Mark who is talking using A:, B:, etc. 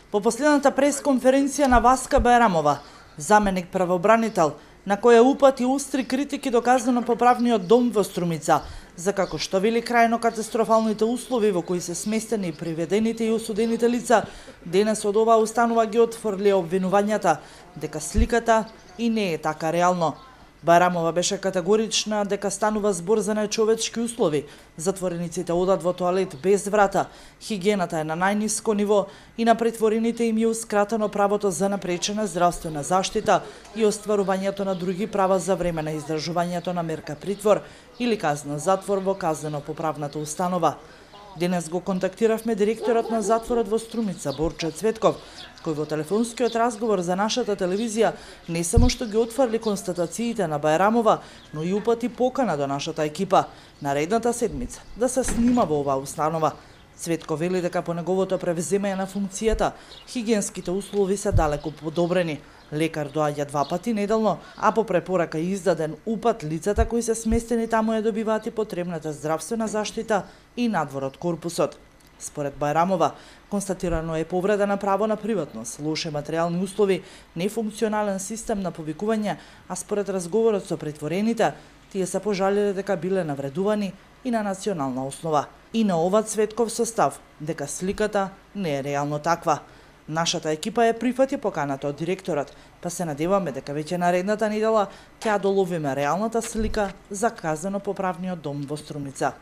A: По последната пресконференција на Васка Байрамова, заменик правобранител, на која упати устри критики до казнено-поправниот дом во Струмица, за како што вели крајно катастрофалните услови во кои се сместени приведените и осудените лица, денес од оваа установа ги отфрли обвинувањата дека сликата и не е така реално. Байрамова беше категорична дека станува збор за нечовечки услови. Затворениците одат во тоалет без врата, хигиената е на најниско ниво и на претворените им еускратено правото за напречена здравствена заштита и остварувањето на други права за време на издржувањето на мерка притвор или казна затвор во казнено-поправната установа. Денес го контактиравме директорот на затворот во Струмица, Борче Цветков, кој во телефонскиот разговор за нашата телевизија не само што ги отфрли констатациите на Байрамова, но и упати покана до нашата екипа наредната седмица да се снима во оваа установа. Цветков вели дека по неговото превземање на функцијата хигиенските услови се далеку подобрени. Лекар доаѓа 2 пати неделно, а по препорака издаден упат лицата кои се сместени таму ја добиваат и потребната здравствена заштита и надвор од корпусот. Според Байрамова, констатирано е повреда на право на приватност, лоши материјални услови, нефункционален систем на повикување, а според разговорот со претворените, тие се пожалиле дека биле навредувани и на национална основа. И на ова Цветков состав дека сликата не е реално таква. Нашата екипа е прифати поканата од директорот, па се надеваме дека веќе наредната недела ќе ја доловиме реалната слика за казнено-поправниот дом во Струмица.